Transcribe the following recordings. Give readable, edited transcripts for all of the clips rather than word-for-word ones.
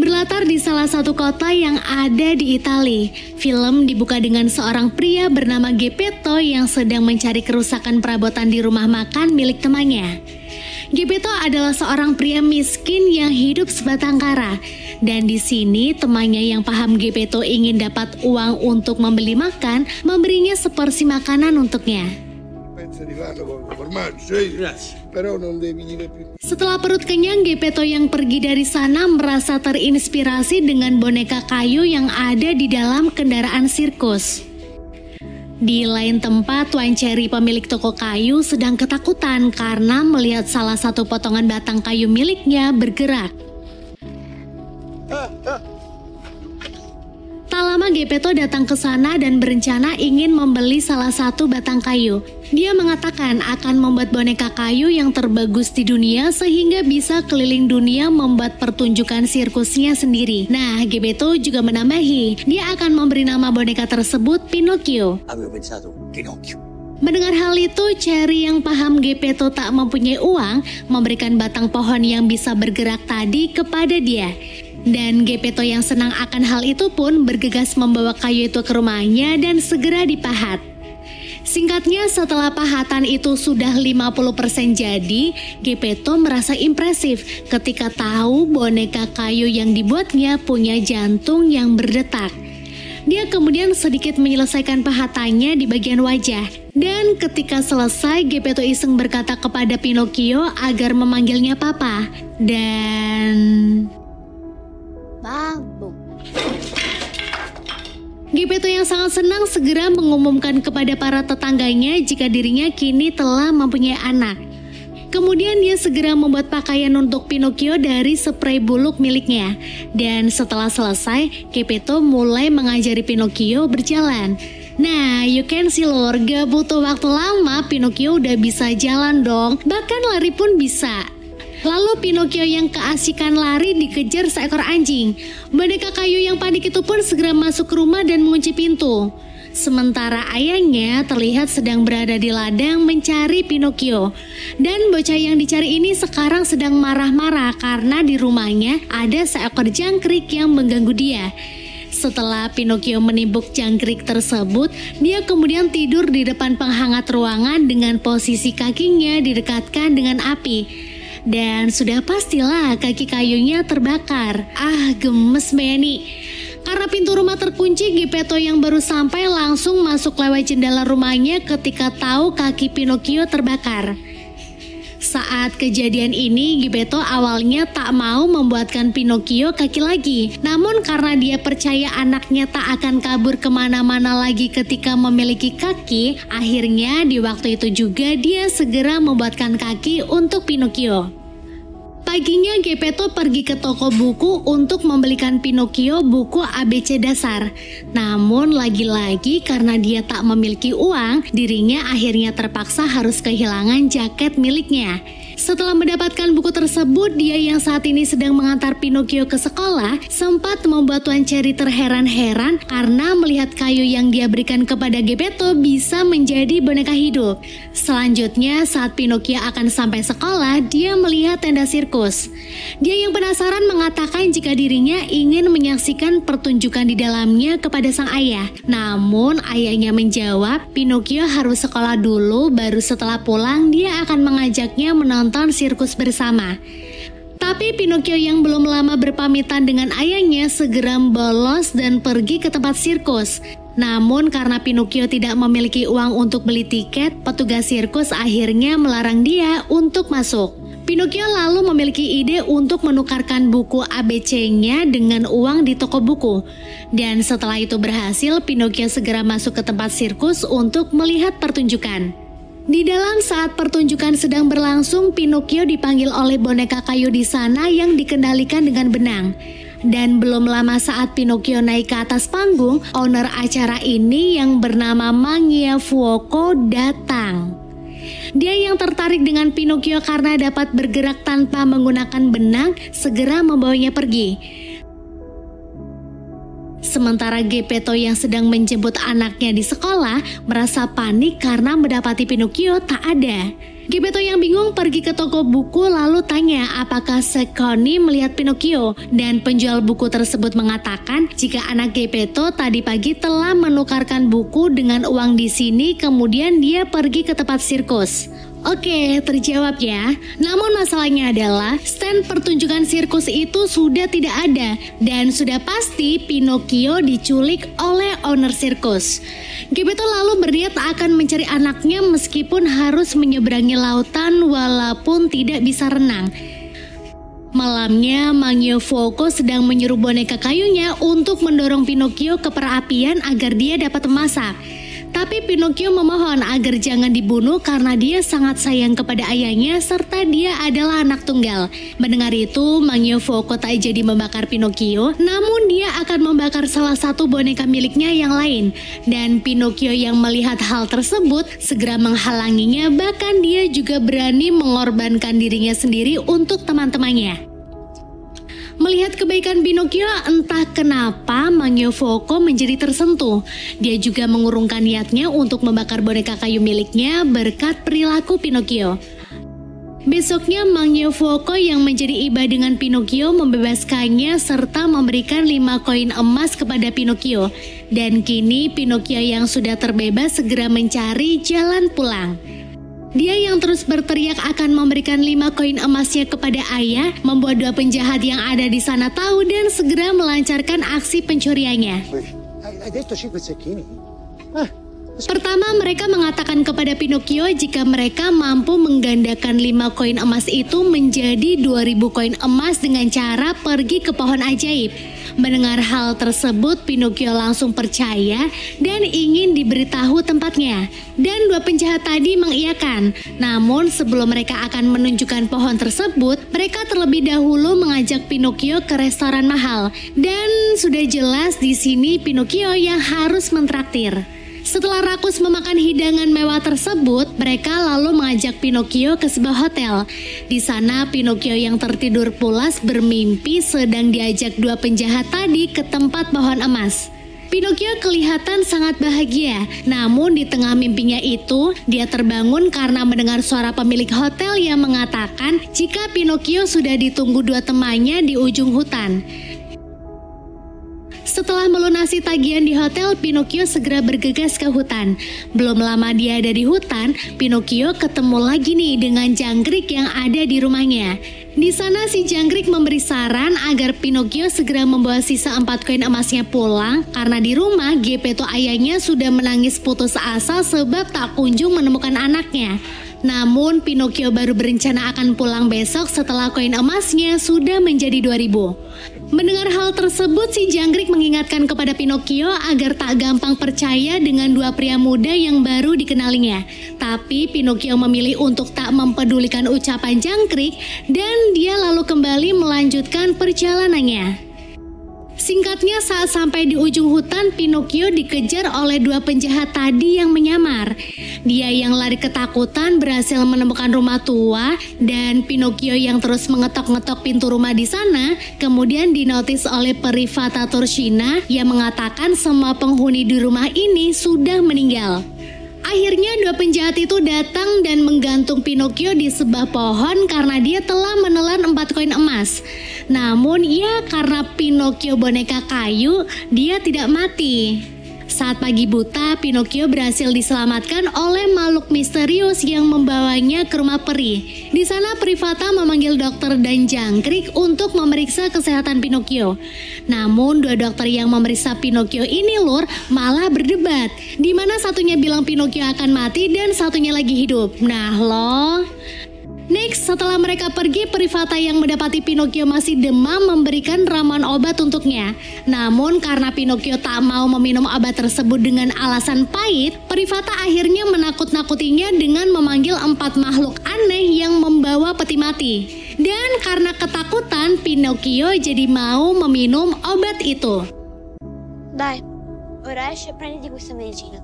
Berlatar di salah satu kota yang ada di Italia, film dibuka dengan seorang pria bernama Geppetto yang sedang mencari kerusakan perabotan di rumah makan milik temannya. Geppetto adalah seorang pria miskin yang hidup sebatang kara. Dan di sini temannya yang paham Geppetto ingin dapat uang untuk membeli makan, memberinya seporsi makanan untuknya. Setelah perut kenyang, Geppetto yang pergi dari sana merasa terinspirasi dengan boneka kayu yang ada di dalam kendaraan sirkus. Di lain tempat, Tuan Cherry pemilik toko kayu sedang ketakutan karena melihat salah satu potongan batang kayu miliknya bergerak. Tak lama Geppetto datang ke sana dan berencana ingin membeli salah satu batang kayu. Dia mengatakan akan membuat boneka kayu yang terbagus di dunia sehingga bisa keliling dunia membuat pertunjukan sirkusnya sendiri. Nah, Geppetto juga menambahi, dia akan memberi nama boneka tersebut Pinocchio. Mendengar hal itu, Cherry yang paham Geppetto tak mempunyai uang, memberikan batang pohon yang bisa bergerak tadi kepada dia. Dan Geppetto yang senang akan hal itu pun bergegas membawa kayu itu ke rumahnya dan segera dipahat. Singkatnya, setelah pahatan itu sudah 50% jadi, Geppetto merasa impresif ketika tahu boneka kayu yang dibuatnya punya jantung yang berdetak. Dia kemudian sedikit menyelesaikan pahatannya di bagian wajah. Dan ketika selesai, Geppetto iseng berkata kepada Pinocchio agar memanggilnya Papa. Dan Geppetto yang sangat senang segera mengumumkan kepada para tetangganya jika dirinya kini telah mempunyai anak. Kemudian dia segera membuat pakaian untuk Pinocchio dari spray buluk miliknya. Dan setelah selesai, Geppetto mulai mengajari Pinocchio berjalan. Nah, you can see lor, gak butuh waktu lama Pinocchio udah bisa jalan dong, bahkan lari pun bisa. Lalu Pinocchio yang keasikan lari dikejar seekor anjing. Boneka kayu yang panik itu pun segera masuk ke rumah dan mengunci pintu. Sementara ayahnya terlihat sedang berada di ladang mencari Pinocchio. Dan bocah yang dicari ini sekarang sedang marah-marah karena di rumahnya ada seekor jangkrik yang mengganggu dia. Setelah Pinocchio menimbuk jangkrik tersebut, dia kemudian tidur di depan penghangat ruangan dengan posisi kakinya didekatkan dengan api. Dan sudah pastilah kaki kayunya terbakar. Gemes Benny. Karena pintu rumah terkunci, Geppetto yang baru sampai langsung masuk lewat jendela rumahnya ketika tahu kaki Pinocchio terbakar. Saat kejadian ini, Geppetto awalnya tak mau membuatkan Pinocchio kaki lagi. Namun karena dia percaya anaknya tak akan kabur kemana-mana lagi ketika memiliki kaki, akhirnya di waktu itu juga dia segera membuatkan kaki untuk Pinocchio. Paginya Geppetto pergi ke toko buku untuk membelikan Pinocchio buku ABC dasar. Namun lagi-lagi karena dia tak memiliki uang, dirinya akhirnya terpaksa harus kehilangan jaket miliknya. Setelah mendapatkan buku tersebut, dia yang saat ini sedang mengantar Pinocchio ke sekolah sempat membuat Tuan Cherry terheran-heran karena melihat kayu yang dia berikan kepada Geppetto bisa menjadi boneka hidup. Selanjutnya, saat Pinocchio akan sampai sekolah, dia melihat tenda sirkus. Dia yang penasaran mengatakan jika dirinya ingin menyaksikan pertunjukan di dalamnya kepada sang ayah. Namun ayahnya menjawab, Pinocchio harus sekolah dulu, baru setelah pulang dia akan mengajaknya menonton sirkus bersama. Tapi Pinocchio yang belum lama berpamitan dengan ayahnya segera bolos dan pergi ke tempat sirkus. Namun karena Pinocchio tidak memiliki uang untuk beli tiket, petugas sirkus akhirnya melarang dia untuk masuk. Pinocchio lalu memiliki ide untuk menukarkan buku ABC-nya dengan uang di toko buku. Dan setelah itu berhasil, Pinocchio segera masuk ke tempat sirkus untuk melihat pertunjukan. Di dalam saat pertunjukan sedang berlangsung, Pinocchio dipanggil oleh boneka kayu di sana yang dikendalikan dengan benang. Dan belum lama saat Pinocchio naik ke atas panggung, owner acara ini yang bernama Mangia Fuoco datang. Dia yang tertarik dengan Pinocchio karena dapat bergerak tanpa menggunakan benang, segera membawanya pergi. Sementara Geppetto yang sedang menjemput anaknya di sekolah merasa panik karena mendapati Pinocchio tak ada. Geppetto yang bingung pergi ke toko buku lalu tanya apakah Ceccone melihat Pinocchio, dan penjual buku tersebut mengatakan jika anak Geppetto tadi pagi telah menukarkan buku dengan uang di sini, kemudian dia pergi ke tempat sirkus. Oke, terjawab ya. Namun masalahnya adalah stand pertunjukan sirkus itu sudah tidak ada dan sudah pasti Pinocchio diculik oleh owner sirkus. Geppetto lalu berniat akan mencari anaknya meskipun harus menyeberangi lautan walaupun tidak bisa renang. Malamnya, Magnifico sedang menyuruh boneka kayunya untuk mendorong Pinocchio ke perapian agar dia dapat memasak. Tapi Pinocchio memohon agar jangan dibunuh karena dia sangat sayang kepada ayahnya serta dia adalah anak tunggal. Mendengar itu, Magnifico tak jadi membakar Pinocchio, namun dia akan membakar salah satu boneka miliknya yang lain. Dan Pinocchio yang melihat hal tersebut segera menghalanginya, bahkan dia juga berani mengorbankan dirinya sendiri untuk teman-temannya. Melihat kebaikan Pinocchio, entah kenapa Magnifico menjadi tersentuh. Dia juga mengurungkan niatnya untuk membakar boneka kayu miliknya berkat perilaku Pinocchio. Besoknya Magnifico yang menjadi iba dengan Pinocchio membebaskannya serta memberikan 5 koin emas kepada Pinocchio. Dan kini Pinocchio yang sudah terbebas segera mencari jalan pulang. Dia yang terus berteriak akan memberikan 5 koin emasnya kepada ayah, membuat 2 penjahat yang ada di sana tahu dan segera melancarkan aksi pencuriannya. Pertama, mereka mengatakan kepada Pinocchio jika mereka mampu menggandakan 5 koin emas itu menjadi 2.000 koin emas dengan cara pergi ke pohon ajaib. Mendengar hal tersebut, Pinocchio langsung percaya dan ingin diberitahu tempatnya. Dan 2 penjahat tadi mengiyakan. Namun sebelum mereka akan menunjukkan pohon tersebut, mereka terlebih dahulu mengajak Pinocchio ke restoran mahal. Dan sudah jelas di sini Pinocchio yang harus mentraktir. Setelah rakus memakan hidangan mewah tersebut, mereka lalu mengajak Pinocchio ke sebuah hotel. Di sana Pinocchio yang tertidur pulas bermimpi sedang diajak 2 penjahat tadi ke tempat pohon emas. Pinocchio kelihatan sangat bahagia, namun di tengah mimpinya itu, dia terbangun karena mendengar suara pemilik hotel yang mengatakan jika Pinocchio sudah ditunggu 2 temannya di ujung hutan. Setelah melunasi tagihan di hotel, Pinocchio segera bergegas ke hutan. Belum lama dia ada di hutan, Pinocchio ketemu lagi nih dengan jangkrik yang ada di rumahnya. Di sana si jangkrik memberi saran agar Pinocchio segera membawa sisa 4 koin emasnya pulang karena di rumah Geppetto ayahnya sudah menangis putus asa sebab tak kunjung menemukan anaknya. Namun Pinocchio baru berencana akan pulang besok setelah koin emasnya sudah menjadi 2.000. Mendengar hal tersebut, si jangkrik mengingatkan kepada Pinocchio agar tak gampang percaya dengan 2 pria muda yang baru dikenalinya. Tapi Pinocchio memilih untuk tak mempedulikan ucapan jangkrik dan dia lalu kembali melanjutkan perjalanannya. Singkatnya, saat sampai di ujung hutan, Pinocchio dikejar oleh 2 penjahat tadi yang menyamar. Dia yang lari ketakutan berhasil menemukan rumah tua dan Pinocchio yang terus mengetok-ngetok pintu rumah di sana kemudian dinotis oleh peri Fata Turchina yang mengatakan semua penghuni di rumah ini sudah meninggal. Akhirnya 2 penjahat itu datang dan menggantung Pinocchio di sebuah pohon karena dia telah menelan 4 koin emas. Namun ya karena Pinocchio boneka kayu, dia tidak mati. Saat pagi buta, Pinocchio berhasil diselamatkan oleh makhluk misterius yang membawanya ke rumah peri. Di sana peri Fata memanggil dokter dan jangkrik untuk memeriksa kesehatan Pinocchio. Namun 2 dokter yang memeriksa Pinocchio ini malah berdebat. Di mana satunya bilang Pinocchio akan mati dan satunya lagi hidup. Nah Next, setelah mereka pergi, peri Fata yang mendapati Pinocchio masih demam memberikan ramuan obat untuknya. Namun karena Pinocchio tak mau meminum obat tersebut dengan alasan pahit, peri Fata akhirnya menakut-nakutinya dengan memanggil 4 makhluk aneh yang membawa peti mati. Dan karena ketakutan, Pinocchio jadi mau meminum obat itu. Dai, ora esci e prendi questa medicina.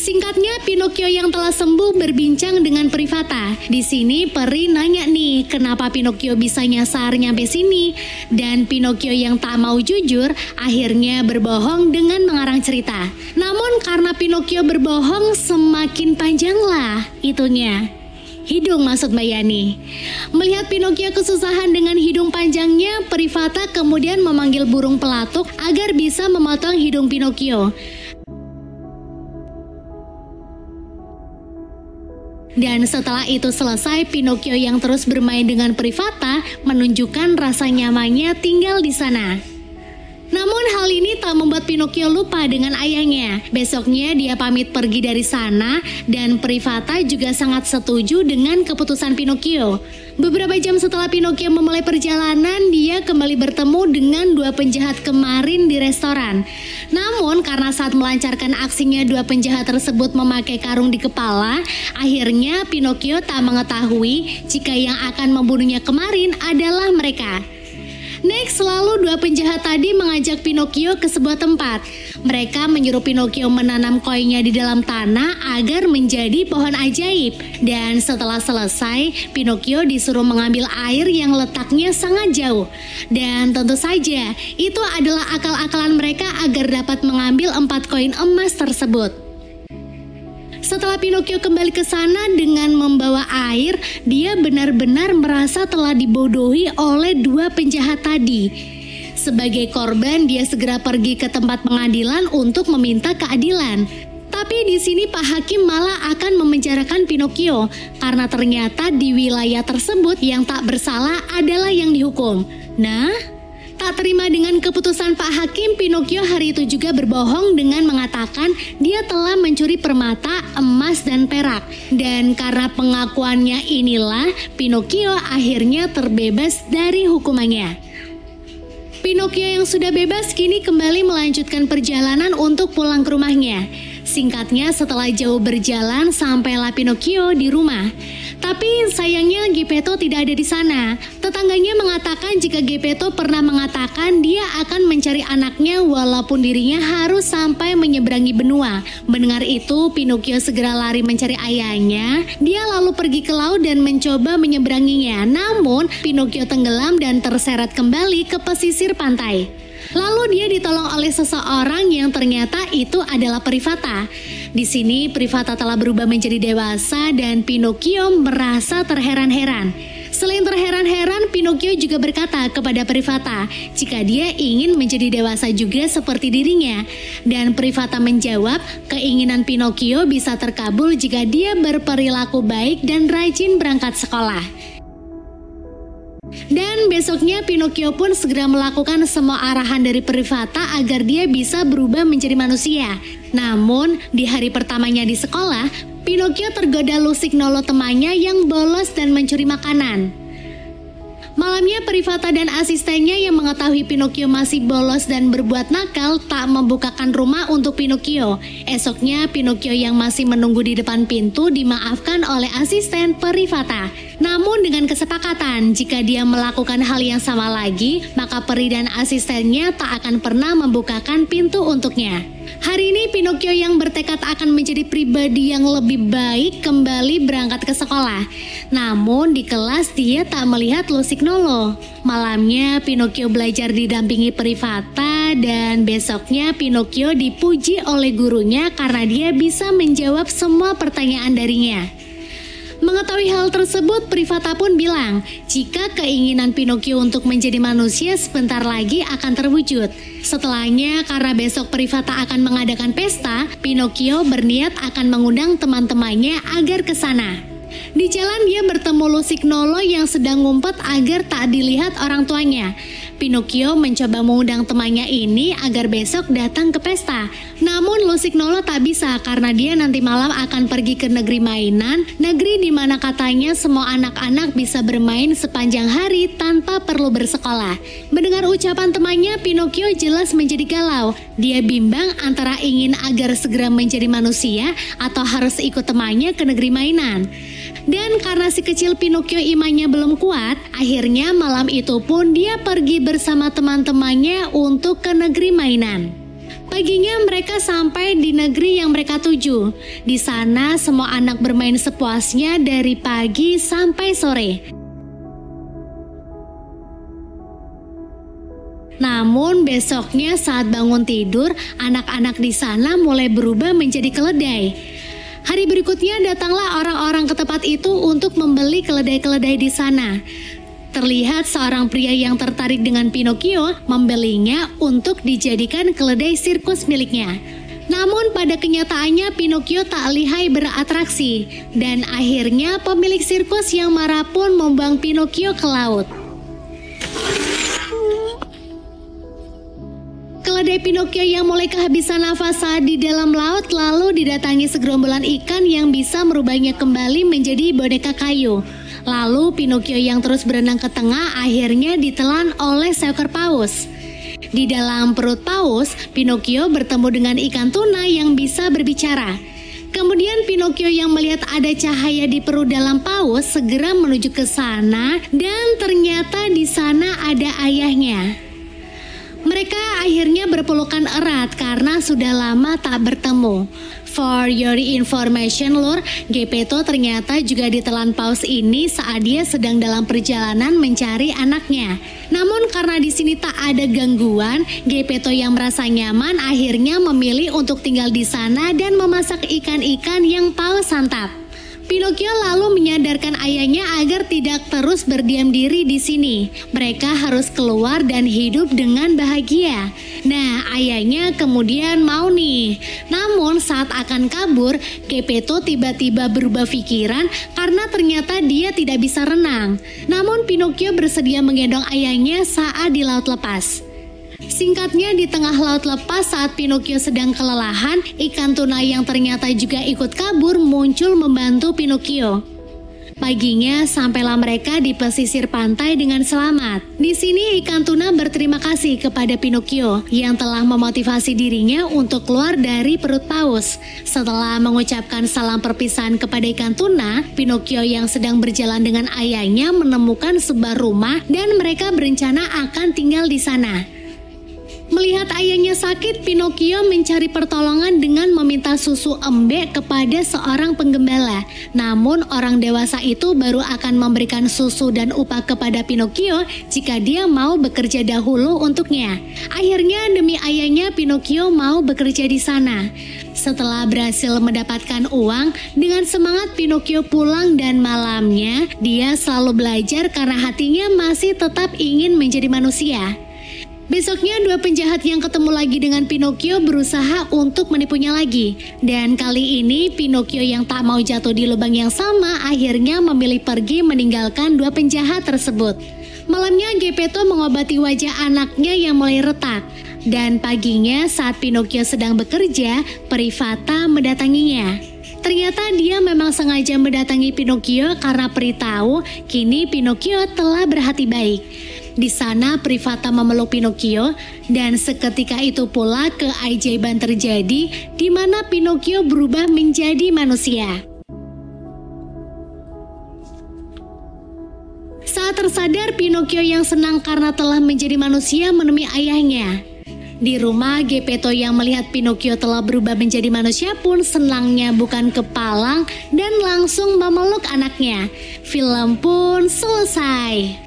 Singkatnya, Pinocchio yang telah sembuh berbincang dengan Privata. Di sini peri nanya nih, kenapa Pinocchio bisa nyasar nyampe sini? Dan Pinocchio yang tak mau jujur, akhirnya berbohong dengan mengarang cerita. Namun karena Pinocchio berbohong, semakin panjanglah itunya. Hidung maksud Mbak Yani. Melihat Pinocchio kesusahan dengan hidung panjangnya, Privata kemudian memanggil burung pelatuk agar bisa memotong hidung Pinocchio. Dan setelah itu selesai, Pinocchio yang terus bermain dengan Privata menunjukkan rasa nyamannya tinggal di sana. Namun hal ini tak membuat Pinocchio lupa dengan ayahnya. Besoknya dia pamit pergi dari sana dan Privata juga sangat setuju dengan keputusan Pinocchio. Beberapa jam setelah Pinocchio memulai perjalanan, dia kembali bertemu dengan dua penjahat kemarin di restoran. Namun karena saat melancarkan aksinya dua penjahat tersebut memakai karung di kepala, akhirnya Pinocchio tak mengetahui jika yang akan membunuhnya kemarin adalah mereka. Next, lalu dua penjahat tadi mengajak Pinocchio ke sebuah tempat. Mereka menyuruh Pinocchio menanam koinnya di dalam tanah agar menjadi pohon ajaib. Dan setelah selesai, Pinocchio disuruh mengambil air yang letaknya sangat jauh. Dan tentu saja, itu adalah akal-akalan mereka agar dapat mengambil 4 koin emas tersebut. Setelah Pinocchio kembali ke sana dengan membawa air, dia benar-benar merasa telah dibodohi oleh dua penjahat tadi. Sebagai korban, dia segera pergi ke tempat pengadilan untuk meminta keadilan. Tapi di sini Pak Hakim malah akan memenjarakan Pinocchio karena ternyata di wilayah tersebut yang tak bersalah adalah yang dihukum. Nah, tak terima dengan keputusan Pak Hakim, Pinocchio hari itu juga berbohong dengan mengatakan dia telah mencuri permata, emas, dan perak. Dan karena pengakuannya inilah, Pinocchio akhirnya terbebas dari hukumannya. Pinocchio yang sudah bebas kini kembali melanjutkan perjalanan untuk pulang ke rumahnya. Singkatnya, setelah jauh berjalan, sampailah Pinocchio di rumah. Tapi sayangnya Geppetto tidak ada di sana. Tetangganya mengatakan jika Geppetto pernah mengatakan dia akan mencari anaknya walaupun dirinya harus sampai menyeberangi benua. Mendengar itu, Pinocchio segera lari mencari ayahnya. Dia lalu pergi ke laut dan mencoba menyeberanginya. Namun, Pinocchio tenggelam dan terseret kembali ke pesisir pantai. Lalu dia ditolong oleh seseorang yang ternyata itu adalah Privata. Di sini Privata telah berubah menjadi dewasa dan Pinocchio merasa terheran-heran. Selain terheran-heran, Pinocchio juga berkata kepada Privata jika dia ingin menjadi dewasa juga seperti dirinya. Dan Privata menjawab, keinginan Pinocchio bisa terkabul jika dia berperilaku baik dan rajin berangkat sekolah. Dan besoknya Pinocchio pun segera melakukan semua arahan dari Privata agar dia bisa berubah menjadi manusia. Namun di hari pertamanya di sekolah, Pinocchio tergoda Lusignolo temannya yang bolos dan mencuri makanan. Malamnya Privata dan asistennya yang mengetahui Pinocchio masih bolos dan berbuat nakal tak membukakan rumah untuk Pinocchio. Esoknya Pinocchio yang masih menunggu di depan pintu dimaafkan oleh asisten Privata. Namun dengan kesepakatan jika dia melakukan hal yang sama lagi, maka peri dan asistennya tak akan pernah membukakan pintu untuknya. Hari ini Pinocchio yang bertekad akan menjadi pribadi yang lebih baik kembali berangkat ke sekolah. Namun di kelas dia tak melihat Lusignolo. Malamnya Pinocchio belajar didampingi Privata dan besoknya Pinocchio dipuji oleh gurunya karena dia bisa menjawab semua pertanyaan darinya. Mengetahui hal tersebut, Privata pun bilang jika keinginan Pinocchio untuk menjadi manusia sebentar lagi akan terwujud. Setelahnya, karena besok Privata akan mengadakan pesta, Pinocchio berniat akan mengundang teman-temannya agar ke sana. Di jalan dia bertemu Lusignolo yang sedang ngumpet agar tak dilihat orang tuanya. Pinocchio mencoba mengundang temannya ini agar besok datang ke pesta. Namun Lusignolo tak bisa karena dia nanti malam akan pergi ke negeri mainan, negeri di mana katanya semua anak-anak bisa bermain sepanjang hari tanpa perlu bersekolah. Mendengar ucapan temannya, Pinocchio jelas menjadi galau. Dia bimbang antara ingin agar segera menjadi manusia atau harus ikut temannya ke negeri mainan. Dan karena si kecil Pinocchio imannya belum kuat, akhirnya malam itu pun dia pergi bersama teman-temannya untuk ke negeri mainan. Paginya mereka sampai di negeri yang mereka tuju. Di sana semua anak bermain sepuasnya dari pagi sampai sore. Namun besoknya saat bangun tidur, anak-anak di sana mulai berubah menjadi keledai. Hari berikutnya datanglah orang-orang ke tempat itu untuk membeli keledai-keledai di sana. Terlihat seorang pria yang tertarik dengan Pinocchio membelinya untuk dijadikan keledai sirkus miliknya. Namun pada kenyataannya Pinocchio tak lihai beratraksi dan akhirnya pemilik sirkus yang marah pun membuang Pinocchio ke laut. Keledai Pinocchio yang mulai kehabisan nafas saat di dalam laut lalu didatangi segerombolan ikan yang bisa merubahnya kembali menjadi boneka kayu. Lalu Pinocchio yang terus berenang ke tengah akhirnya ditelan oleh seekor paus. Di dalam perut paus, Pinocchio bertemu dengan ikan tuna yang bisa berbicara. Kemudian Pinocchio yang melihat ada cahaya di perut dalam paus segera menuju ke sana dan ternyata di sana ada ayahnya. Mereka akhirnya berpelukan erat karena sudah lama tak bertemu. For your information, Lur, Geppetto ternyata juga ditelan paus ini saat dia sedang dalam perjalanan mencari anaknya. Namun karena di sini tak ada gangguan, Geppetto yang merasa nyaman akhirnya memilih untuk tinggal di sana dan memasak ikan-ikan yang paus santap. Pinocchio lalu menyadarkan ayahnya agar tidak terus berdiam diri di sini. Mereka harus keluar dan hidup dengan bahagia. Nah, ayahnya kemudian mau nih. Namun saat akan kabur, Geppetto tiba-tiba berubah pikiran karena ternyata dia tidak bisa renang. Namun Pinocchio bersedia menggendong ayahnya saat di laut lepas. Singkatnya, di tengah laut lepas saat Pinocchio sedang kelelahan, ikan tuna yang ternyata juga ikut kabur muncul membantu Pinocchio. Paginya sampailah mereka di pesisir pantai dengan selamat. Di sini ikan tuna berterima kasih kepada Pinocchio yang telah memotivasi dirinya untuk keluar dari perut paus. Setelah mengucapkan salam perpisahan kepada ikan tuna, Pinocchio yang sedang berjalan dengan ayahnya menemukan sebuah rumah dan mereka berencana akan tinggal di sana. Melihat ayahnya sakit, Pinocchio mencari pertolongan dengan meminta susu embek kepada seorang penggembala. Namun orang dewasa itu baru akan memberikan susu dan upah kepada Pinocchio jika dia mau bekerja dahulu untuknya. Akhirnya demi ayahnya Pinocchio mau bekerja di sana. Setelah berhasil mendapatkan uang, dengan semangat Pinocchio pulang dan malamnya dia selalu belajar karena hatinya masih tetap ingin menjadi manusia. Besoknya dua penjahat yang ketemu lagi dengan Pinocchio berusaha untuk menipunya lagi. Dan kali ini Pinocchio yang tak mau jatuh di lubang yang sama akhirnya memilih pergi meninggalkan dua penjahat tersebut. Malamnya Geppetto mengobati wajah anaknya yang mulai retak. Dan paginya saat Pinocchio sedang bekerja, Peri Fata mendatanginya. Ternyata dia memang sengaja mendatangi Pinocchio karena Peri tahu kini Pinocchio telah berhati baik. Di sana Peri Fata memeluk Pinocchio dan seketika itu pula keajaiban terjadi di mana Pinocchio berubah menjadi manusia. Saat tersadar, Pinocchio yang senang karena telah menjadi manusia menemui ayahnya. Di rumah, Geppetto yang melihat Pinocchio telah berubah menjadi manusia pun senangnya bukan kepalang dan langsung memeluk anaknya. Film pun selesai.